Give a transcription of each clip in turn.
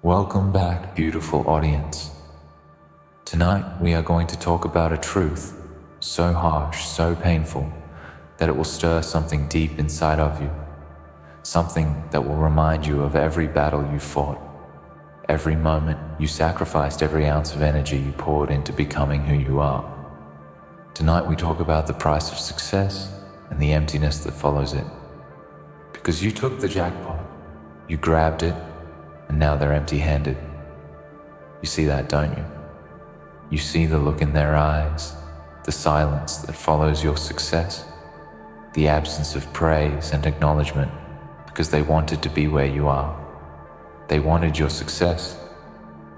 Welcome back, beautiful audience. Tonight we are going to talk about a truth so harsh, so painful, that it will stir something deep inside of you. Something that will remind you of every battle you fought, every moment you sacrificed, every ounce of energy you poured into becoming who you are. Tonight we talk about the price of success and the emptiness that follows it. Because you took the jackpot, you grabbed it, and now they're empty-handed. You see that, don't you? You see the look in their eyes, the silence that follows your success, the absence of praise and acknowledgement because they wanted to be where you are. They wanted your success,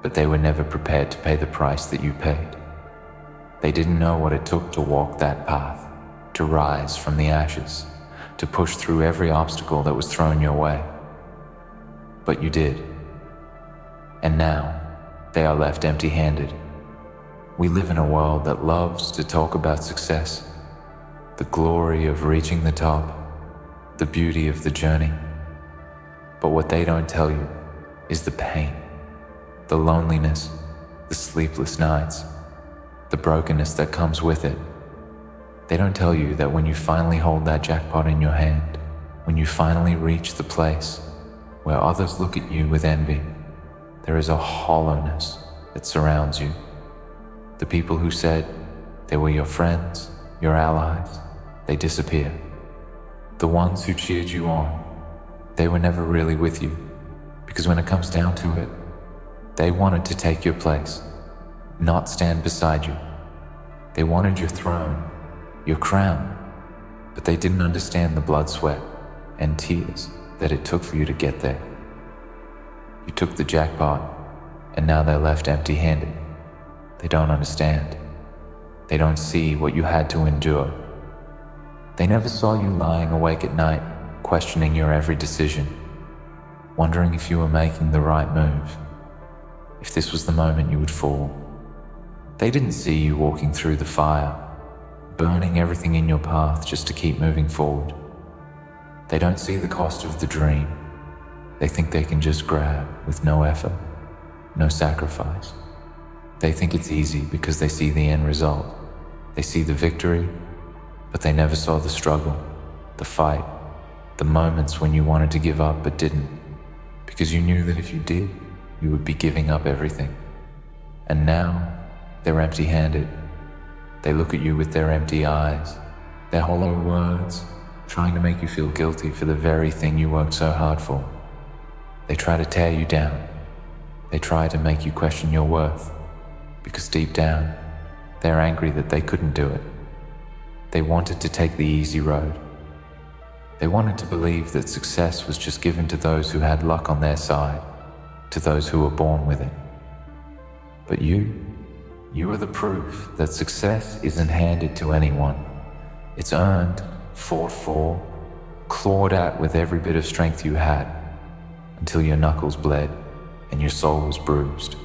but they were never prepared to pay the price that you paid. They didn't know what it took to walk that path, to rise from the ashes, to push through every obstacle that was thrown your way. But you did. And now, they are left empty-handed. We live in a world that loves to talk about success, the glory of reaching the top, the beauty of the journey. But what they don't tell you is the pain, the loneliness, the sleepless nights, the brokenness that comes with it. They don't tell you that when you finally hold that jackpot in your hand, when you finally reach the place where others look at you with envy, there is a hollowness that surrounds you. The people who said they were your friends, your allies, they disappear. The ones who cheered you on, they were never really with you, because when it comes down to it, they wanted to take your place, not stand beside you. They wanted your throne, your crown, but they didn't understand the blood, sweat, and tears that it took for you to get there. You took the jackpot, and now they're left empty-handed. They don't understand. They don't see what you had to endure. They never saw you lying awake at night, questioning your every decision, wondering if you were making the right move, if this was the moment you would fall. They didn't see you walking through the fire, burning everything in your path just to keep moving forward. They don't see the cost of the dream. They think they can just grab with no effort, no sacrifice. They think it's easy because they see the end result. They see the victory, but they never saw the struggle, the fight, the moments when you wanted to give up but didn't, because you knew that if you did, you would be giving up everything. And now, they're empty-handed. They look at you with their empty eyes, their hollow words, trying to make you feel guilty for the very thing you worked so hard for. They try to tear you down. They try to make you question your worth, because deep down, they're angry that they couldn't do it. They wanted to take the easy road. They wanted to believe that success was just given to those who had luck on their side, to those who were born with it. But you are the proof that success isn't handed to anyone. It's earned, fought for, clawed at with every bit of strength you had, until your knuckles bled and your soul was bruised.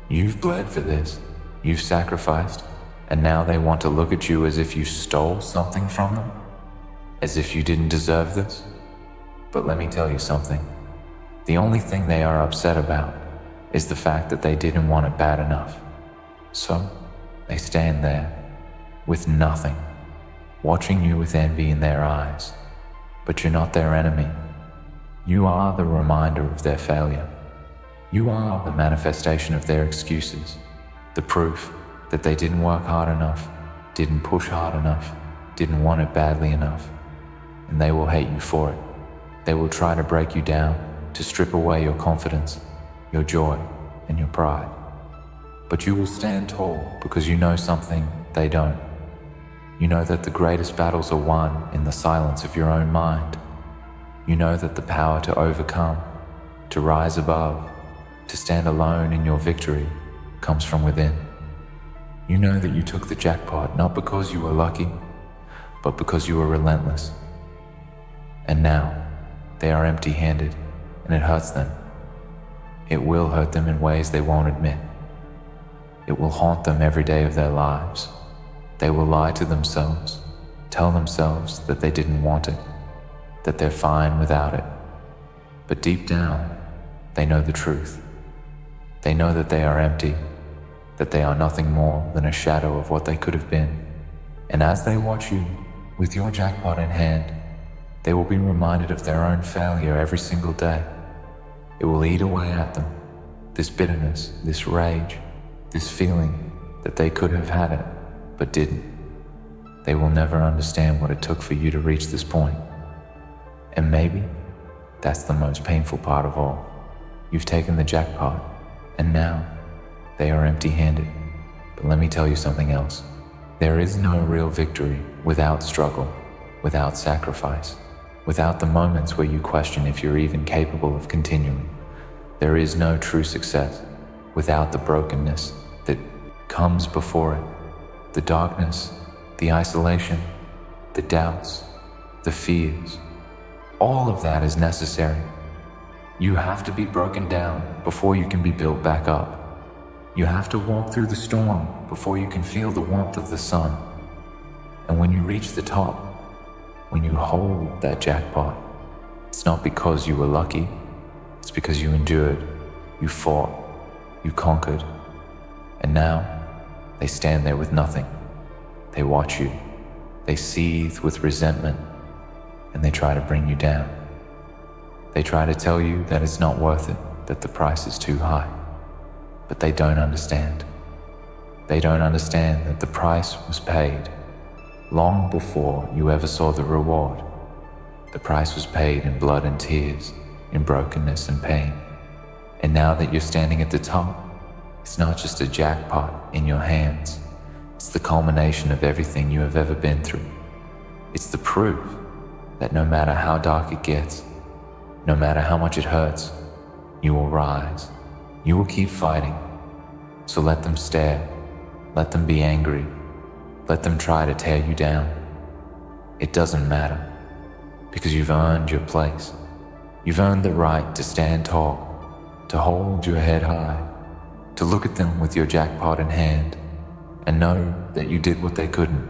You've bled for this, you've sacrificed, and now they want to look at you as if you stole something from them, as if you didn't deserve this. But let me tell you something. The only thing they are upset about is the fact that they didn't want it bad enough. So, they stand there, with nothing, watching you with envy in their eyes. But you're not their enemy. You are the reminder of their failure. You are the manifestation of their excuses, the proof that they didn't work hard enough, didn't push hard enough, didn't want it badly enough. And they will hate you for it. They will try to break you down, to strip away your confidence, your joy, and your pride. But you will stand tall because you know something they don't. You know that the greatest battles are won in the silence of your own mind. You know that the power to overcome, to rise above, to stand alone in your victory comes from within. You know that you took the jackpot not because you were lucky, but because you were relentless. And now, they are empty-handed, and it hurts them. It will hurt them in ways they won't admit. It will haunt them every day of their lives. They will lie to themselves, tell themselves that they didn't want it, that they're fine without it. But deep down, they know the truth. They know that they are empty, that they are nothing more than a shadow of what they could have been. And as they watch you, with your jackpot in hand, they will be reminded of their own failure every single day. It will eat away at them, this bitterness, this rage, this feeling that they could have had it, but didn't. They will never understand what it took for you to reach this point. And maybe that's the most painful part of all. You've taken the jackpot, and now they are empty-handed. But let me tell you something else. There is no real victory without struggle, without sacrifice, without the moments where you question if you're even capable of continuing. There is no true success without the brokenness that comes before it, the darkness, the isolation, the doubts, the fears. All of that is necessary. You have to be broken down before you can be built back up. You have to walk through the storm before you can feel the warmth of the sun. And when you reach the top, when you hold that jackpot, it's not because you were lucky, it's because you endured, you fought, you conquered. And now, they stand there with nothing. They watch you, they seethe with resentment, and they try to bring you down. They try to tell you that it's not worth it, that the price is too high. But they don't understand. They don't understand that the price was paid long before you ever saw the reward. The price was paid in blood and tears, in brokenness and pain. And now that you're standing at the top, it's not just a jackpot in your hands. It's the culmination of everything you have ever been through. It's the proof that no matter how dark it gets, no matter how much it hurts, you will rise. You will keep fighting. So let them stare. Let them be angry. Let them try to tear you down. It doesn't matter, because you've earned your place. You've earned the right to stand tall, to hold your head high, to look at them with your jackpot in hand and know that you did what they couldn't.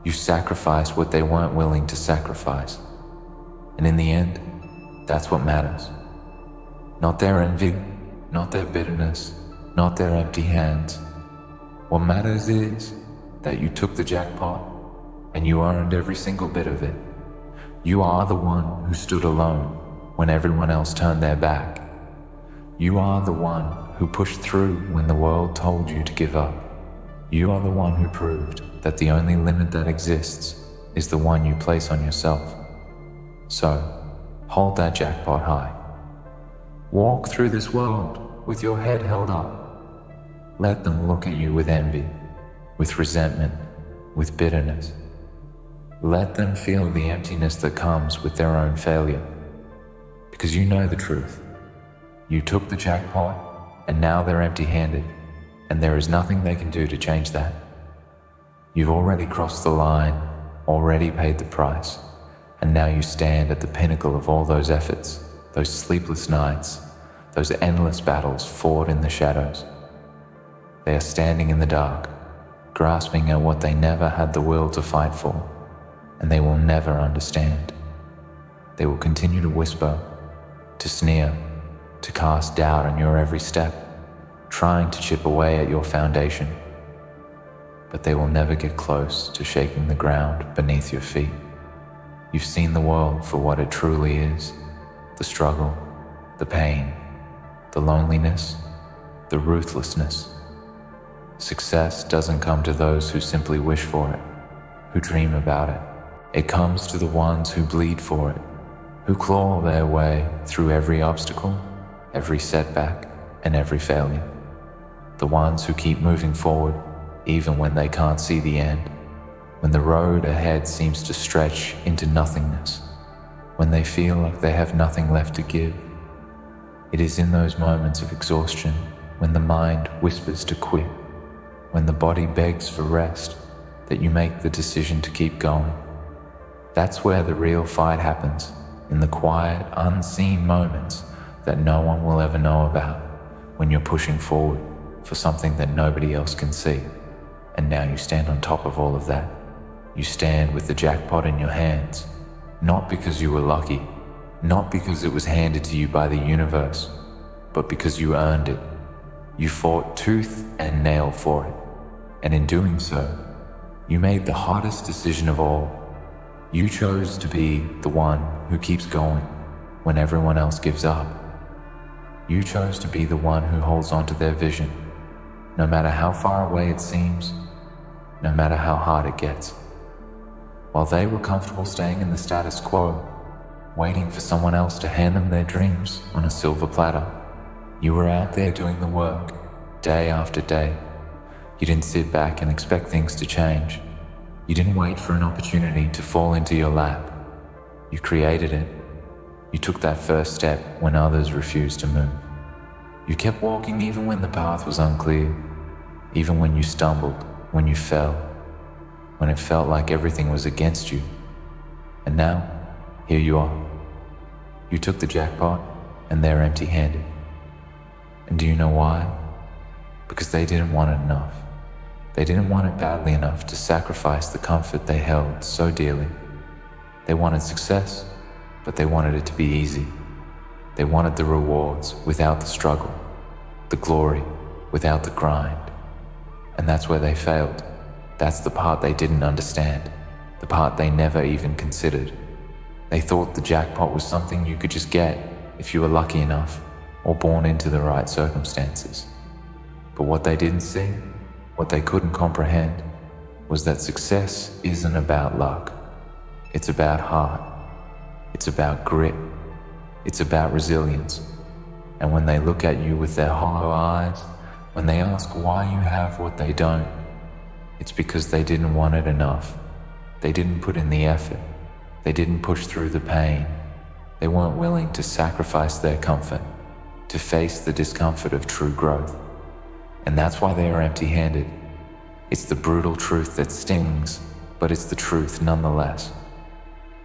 You sacrificed what they weren't willing to sacrifice. And in the end, that's what matters. Not their envy, not their bitterness, not their empty hands. What matters is that you took the jackpot and you earned every single bit of it. You are the one who stood alone when everyone else turned their back. You are the one who pushed through when the world told you to give up. You are the one who proved that the only limit that exists is the one you place on yourself. So, hold that jackpot high. Walk through this world with your head held up. Let them look at you with envy, with resentment, with bitterness. Let them feel the emptiness that comes with their own failure. Because you know the truth. You took the jackpot, and now they're empty-handed, and there is nothing they can do to change that. You've already crossed the line, already paid the price, and now you stand at the pinnacle of all those efforts, those sleepless nights, those endless battles fought in the shadows. They are standing in the dark, grasping at what they never had the will to fight for, and they will never understand. They will continue to whisper, to sneer, to cast doubt on your every step, trying to chip away at your foundation. But they will never get close to shaking the ground beneath your feet. You've seen the world for what it truly is, the struggle, the pain, the loneliness, the ruthlessness. Success doesn't come to those who simply wish for it, who dream about it. It comes to the ones who bleed for it, who claw their way through every obstacle, every setback, and every failure. The ones who keep moving forward, even when they can't see the end, when the road ahead seems to stretch into nothingness, when they feel like they have nothing left to give. It is in those moments of exhaustion, when the mind whispers to quit, when the body begs for rest, that you make the decision to keep going. That's where the real fight happens, in the quiet, unseen moments that no one will ever know about, when you're pushing forward for something that nobody else can see. And now you stand on top of all of that. You stand with the jackpot in your hands, not because you were lucky, not because it was handed to you by the universe, but because you earned it You fought tooth and nail for it, and in doing so, you made the hardest decision of all. You chose to be the one who keeps going when everyone else gives up. You chose to be the one who holds on to their vision, no matter how far away it seems, no matter how hard it gets. While they were comfortable staying in the status quo, waiting for someone else to hand them their dreams on a silver platter, you were out there doing the work, day after day. You didn't sit back and expect things to change. You didn't wait for an opportunity to fall into your lap. You created it. You took that first step when others refused to move. You kept walking even when the path was unclear, even when you stumbled, when you fell, when it felt like everything was against you. And now, here you are. You took the jackpot, and they're empty-handed. And do you know why? Because they didn't want it enough. They didn't want it badly enough to sacrifice the comfort they held so dearly. They wanted success, but they wanted it to be easy. They wanted the rewards without the struggle, the glory without the grind. And that's where they failed. That's the part they didn't understand, the part they never even considered. They thought the jackpot was something you could just get if you were lucky enough or born into the right circumstances. But what they didn't see, what they couldn't comprehend, was that success isn't about luck. It's about heart. It's about grit. It's about resilience. And when they look at you with their hollow eyes, when they ask why you have what they don't, it's because they didn't want it enough. They didn't put in the effort. They didn't push through the pain. They weren't willing to sacrifice their comfort, to face the discomfort of true growth. And that's why they are empty-handed. It's the brutal truth that stings, but it's the truth nonetheless.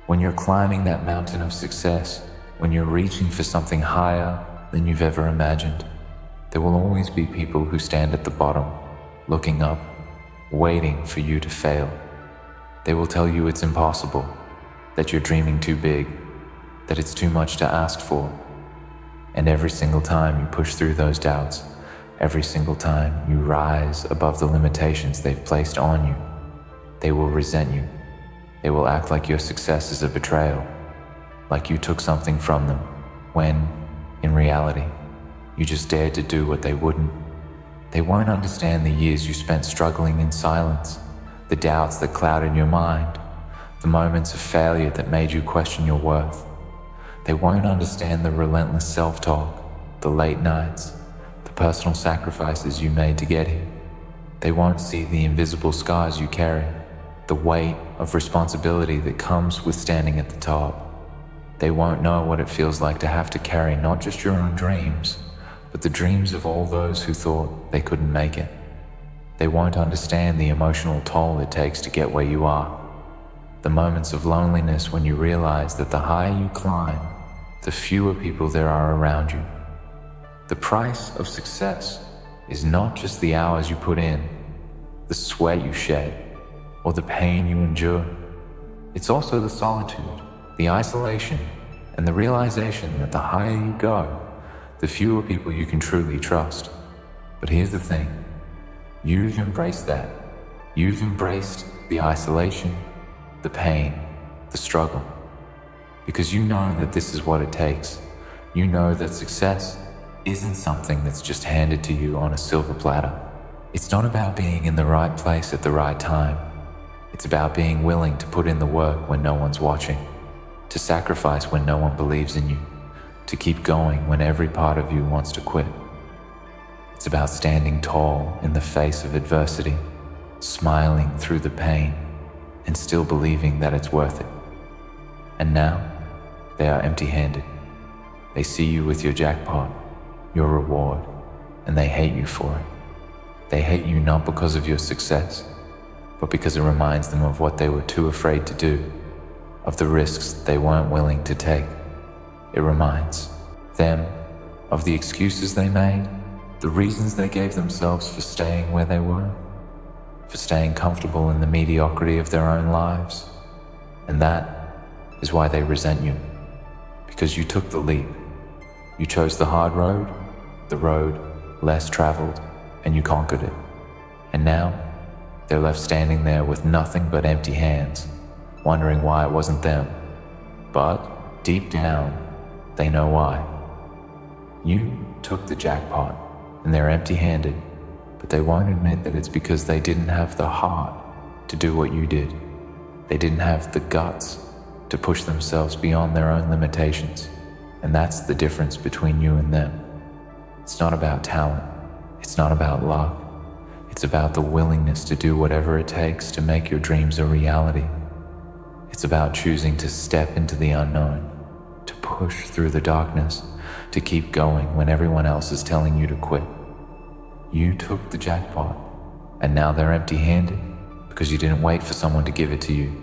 When you're climbing that mountain of success, when you're reaching for something higher than you've ever imagined, there will always be people who stand at the bottom, looking up, waiting for you to fail. They will tell you it's impossible, that you're dreaming too big, that it's too much to ask for. And every single time you push through those doubts, every single time you rise above the limitations they've placed on you, they will resent you. They will act like your success is a betrayal, like you took something from them, when, in reality, you just dared to do what they wouldn't. They won't understand the years you spent struggling in silence, the doubts that clouded your mind, the moments of failure that made you question your worth. They won't understand the relentless self-talk, the late nights, the personal sacrifices you made to get here. They won't see the invisible scars you carry, the weight of responsibility that comes with standing at the top. They won't know what it feels like to have to carry not just your own dreams, but the dreams of all those who thought they couldn't make it. They won't understand the emotional toll it takes to get where you are. The moments of loneliness when you realize that the higher you climb, the fewer people there are around you. The price of success is not just the hours you put in, the sweat you shed, or the pain you endure. It's also the solitude, the isolation, and the realization that the higher you go, the fewer people you can truly trust. But here's the thing. You've embraced that. You've embraced the isolation, the pain, the struggle. Because you know that this is what it takes. You know that success isn't something that's just handed to you on a silver platter. It's not about being in the right place at the right time. It's about being willing to put in the work when no one's watching, to sacrifice when no one believes in you, to keep going when every part of you wants to quit. It's about standing tall in the face of adversity, smiling through the pain, and still believing that it's worth it. And now, they are empty-handed. They see you with your jackpot, your reward, and they hate you for it. They hate you not because of your success, but because it reminds them of what they were too afraid to do, of the risks they weren't willing to take. It reminds them of the excuses they made, the reasons they gave themselves for staying where they were, for staying comfortable in the mediocrity of their own lives. And that is why they resent you, because you took the leap. You chose the hard road, the road less traveled, and you conquered it. And now, they're left standing there with nothing but empty hands, wondering why it wasn't them. But, deep down, they know why. You took the jackpot, and they're empty-handed, but they won't admit that it's because they didn't have the heart to do what you did. They didn't have the guts to push themselves beyond their own limitations, and that's the difference between you and them. It's not about talent, it's not about luck, it's about the willingness to do whatever it takes to make your dreams a reality. It's about choosing to step into the unknown, to push through the darkness, to keep going when everyone else is telling you to quit. You took the jackpot, and now they're empty-handed because you didn't wait for someone to give it to you.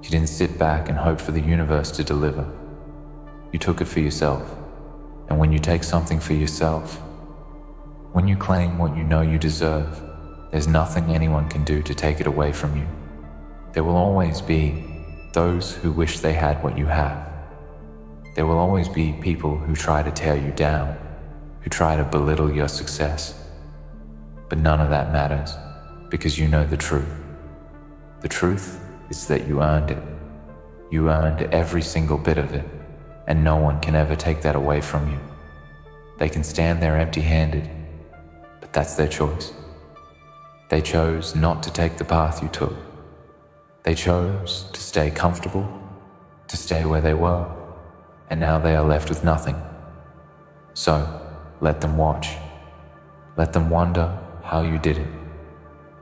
You didn't sit back and hope for the universe to deliver. You took it for yourself. And when you take something for yourself, when you claim what you know you deserve, there's nothing anyone can do to take it away from you. There will always be those who wish they had what you have. There will always be people who try to tear you down, who try to belittle your success. But none of that matters, because you know the truth. The truth is that you earned it. You earned every single bit of it, and no one can ever take that away from you. They can stand there empty-handed, but that's their choice. They chose not to take the path you took. They chose to stay comfortable, to stay where they were, and now they are left with nothing. So, let them watch. Let them wonder how you did it.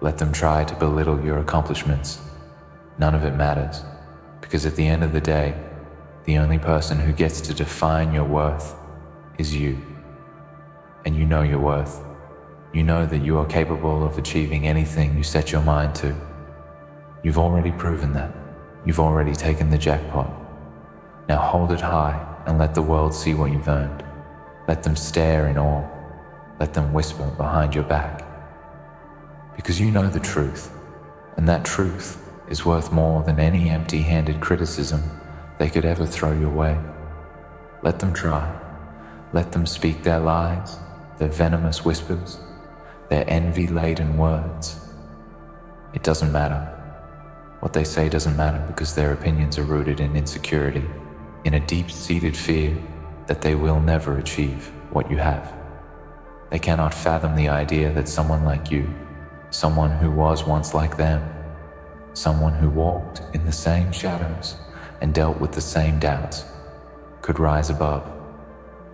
Let them try to belittle your accomplishments. None of it matters, because at the end of the day, the only person who gets to define your worth is you. And you know your worth. You know that you are capable of achieving anything you set your mind to. You've already proven that. You've already taken the jackpot. Now hold it high and let the world see what you've earned. Let them stare in awe. Let them whisper behind your back. Because you know the truth, and that truth is worth more than any empty-handed criticism they could ever throw your way. Let them try. Let them speak their lies, their venomous whispers, their envy-laden words. It doesn't matter. What they say doesn't matter because their opinions are rooted in insecurity, in a deep-seated fear that they will never achieve what you have. They cannot fathom the idea that someone like you, someone who was once like them, someone who walked in the same shadows and dealt with the same doubts, could rise above.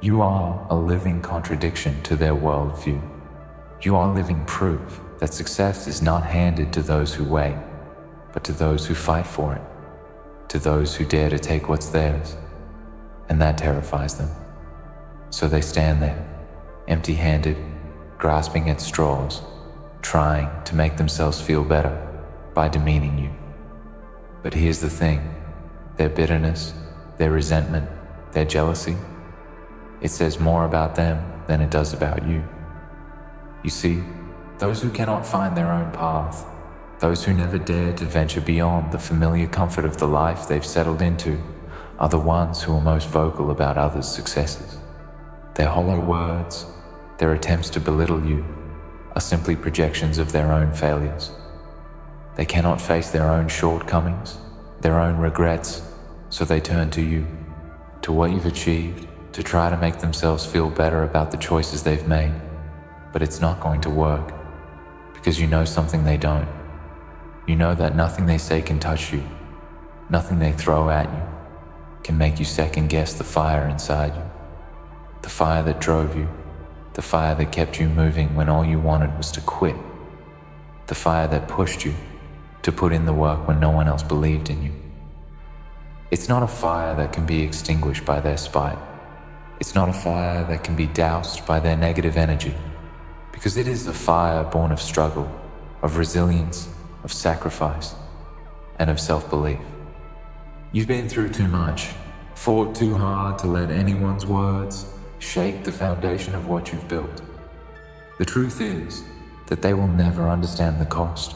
You are a living contradiction to their worldview. You are living proof that success is not handed to those who wait, but to those who fight for it, to those who dare to take what's theirs, and that terrifies them. So they stand there, empty-handed, grasping at straws, trying to make themselves feel better by demeaning you. But here's the thing, their bitterness, their resentment, their jealousy, it says more about them than it does about you. You see, those who cannot find their own path, those who never dare to venture beyond the familiar comfort of the life they've settled into, are the ones who are most vocal about others' successes. Their hollow words, their attempts to belittle you, are simply projections of their own failures. They cannot face their own shortcomings, their own regrets, so they turn to you, to what you've achieved, to try to make themselves feel better about the choices they've made. But it's not going to work, because you know something they don't. You know that nothing they say can touch you, nothing they throw at you can make you second-guess the fire inside you, the fire that drove you, the fire that kept you moving when all you wanted was to quit, the fire that pushed you to put in the work when no one else believed in you. It's not a fire that can be extinguished by their spite. It's not a fire that can be doused by their negative energy, because it is a fire born of struggle, of resilience, of sacrifice, and of self-belief. You've been through too much, fought too hard to let anyone's words shake the foundation of what you've built. The truth is that they will never understand the cost.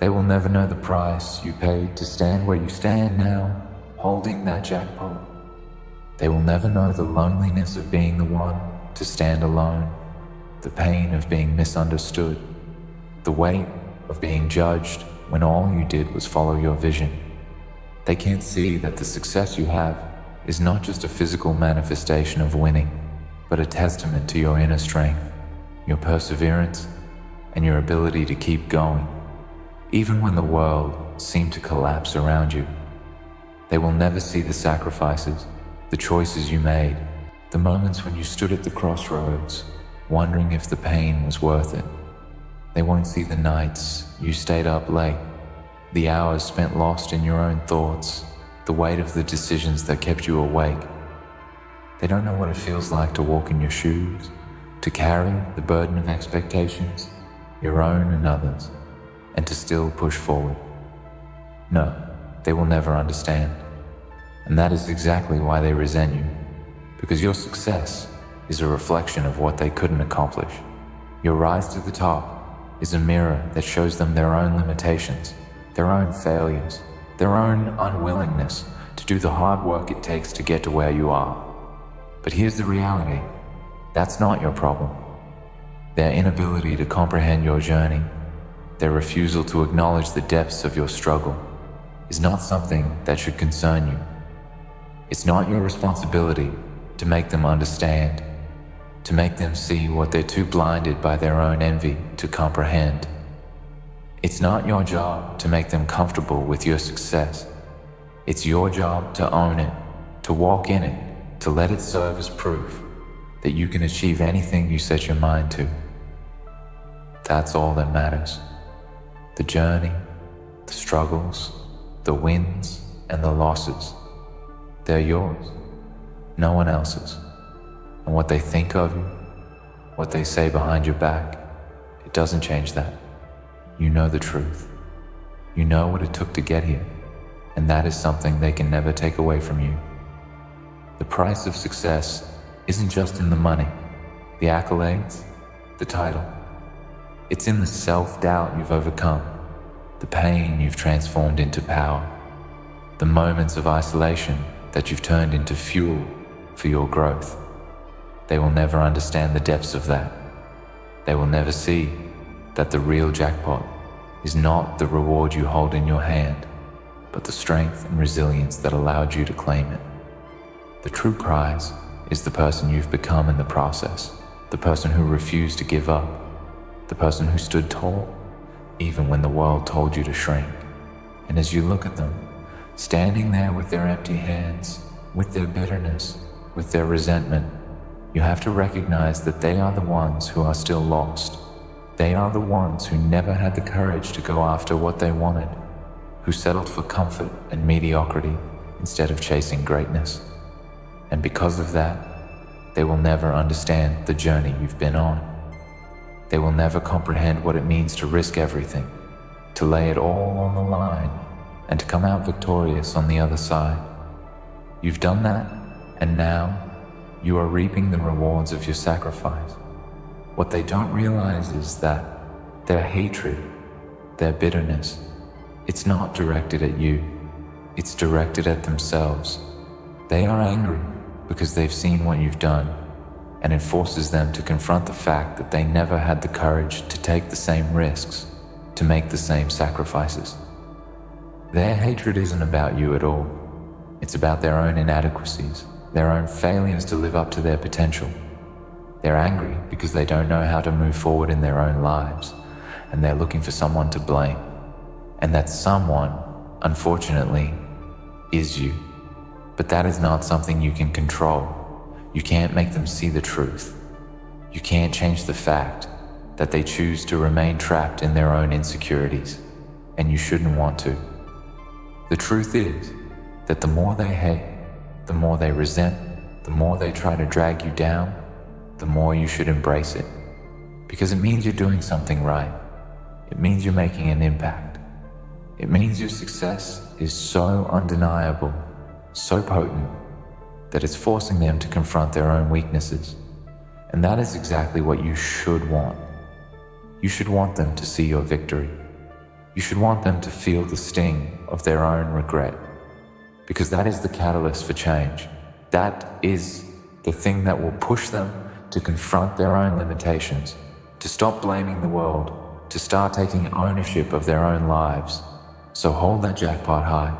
They will never know the price you paid to stand where you stand now, holding that jackpot. They will never know the loneliness of being the one to stand alone, the pain of being misunderstood, the weight of being judged when all you did was follow your vision. They can't see that the success you have is not just a physical manifestation of winning, but a testament to your inner strength, your perseverance, and your ability to keep going, even when the world seemed to collapse around you. They will never see the sacrifices, the choices you made, the moments when you stood at the crossroads, wondering if the pain was worth it. They won't see the nights you stayed up late, the hours spent lost in your own thoughts, the weight of the decisions that kept you awake. They don't know what it feels like to walk in your shoes, to carry the burden of expectations, your own and others, and to still push forward. No, they will never understand. And that is exactly why they resent you, because your success is a reflection of what they couldn't accomplish. Your rise to the top is a mirror that shows them their own limitations, their own failures, their own unwillingness to do the hard work it takes to get to where you are. But here's the reality. That's not your problem. Their inability to comprehend your journey, their refusal to acknowledge the depths of your struggle, is not something that should concern you. It's not your responsibility to make them understand, to make them see what they're too blinded by their own envy to comprehend. It's not your job to make them comfortable with your success. It's your job to own it, to walk in it, to let it serve as proof that you can achieve anything you set your mind to. That's all that matters. The journey, the struggles, the wins, and the losses, they're yours, no one else's. And what they think of you, what they say behind your back, it doesn't change that. You know the truth. You know what it took to get here, and that is something they can never take away from you. The price of success isn't just in the money, the accolades, the title. It's in the self-doubt you've overcome, the pain you've transformed into power, the moments of isolation that you've turned into fuel for your growth. They will never understand the depths of that. They will never see that the real jackpot is not the reward you hold in your hand, but the strength and resilience that allowed you to claim it. The true prize is the person you've become in the process, the person who refused to give up, the person who stood tall, even when the world told you to shrink. And as you look at them, standing there with their empty hands, with their bitterness, with their resentment, you have to recognize that they are the ones who are still lost. They are the ones who never had the courage to go after what they wanted, who settled for comfort and mediocrity instead of chasing greatness. And because of that, they will never understand the journey you've been on. They will never comprehend what it means to risk everything, to lay it all on the line, and to come out victorious on the other side. You've done that, and now you are reaping the rewards of your sacrifice. What they don't realize is that their hatred, their bitterness, it's not directed at you, it's directed at themselves. They are angry because they've seen what you've done, and it forces them to confront the fact that they never had the courage to take the same risks, to make the same sacrifices. Their hatred isn't about you at all. It's about their own inadequacies, their own failures to live up to their potential. They're angry because they don't know how to move forward in their own lives, and they're looking for someone to blame. And that someone, unfortunately, is you. But that is not something you can control. You can't make them see the truth. You can't change the fact that they choose to remain trapped in their own insecurities, and you shouldn't want to. The truth is that the more they hate, the more they resent, the more they try to drag you down, the more you should embrace it. Because it means you're doing something right. It means you're making an impact. It means your success is so undeniable, so potent, that it's forcing them to confront their own weaknesses. And that is exactly what you should want. You should want them to see your victory. You should want them to feel the sting of their own regret, because that is the catalyst for change. That is the thing that will push them to confront their own limitations, to stop blaming the world, to start taking ownership of their own lives. So hold that jackpot high.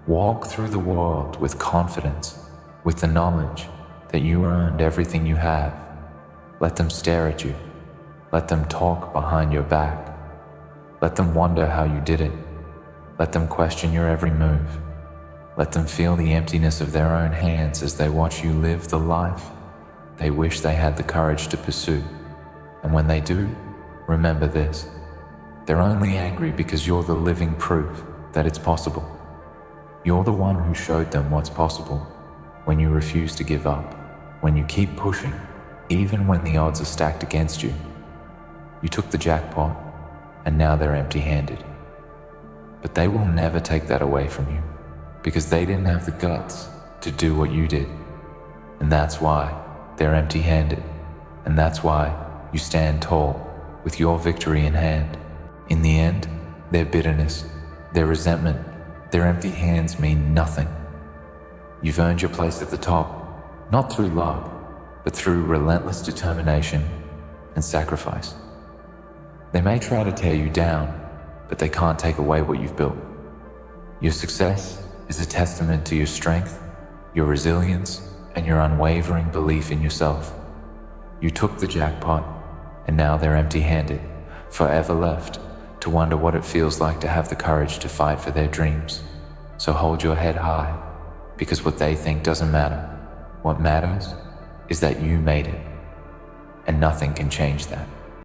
Walk through the world with confidence, with the knowledge that you earned everything you have. Let them stare at you. Let them talk behind your back. Let them wonder how you did it. Let them question your every move. Let them feel the emptiness of their own hands as they watch you live the life they wish they had the courage to pursue. And when they do, remember this: they're only angry because you're the living proof that it's possible. You're the one who showed them what's possible when you refuse to give up, when you keep pushing, even when the odds are stacked against you. You took the jackpot, and now they're empty-handed. But they will never take that away from you, because they didn't have the guts to do what you did. And that's why they're empty-handed, and that's why you stand tall with your victory in hand. In the end, their bitterness, their resentment, their empty hands mean nothing. You've earned your place at the top, not through luck, but through relentless determination and sacrifice. They may try to tear you down, but they can't take away what you've built. Your success is a testament to your strength, your resilience, and your unwavering belief in yourself. You took the jackpot, and now they're empty-handed, forever left to wonder what it feels like to have the courage to fight for their dreams. So hold your head high, because what they think doesn't matter. What matters is that you made it, and nothing can change that.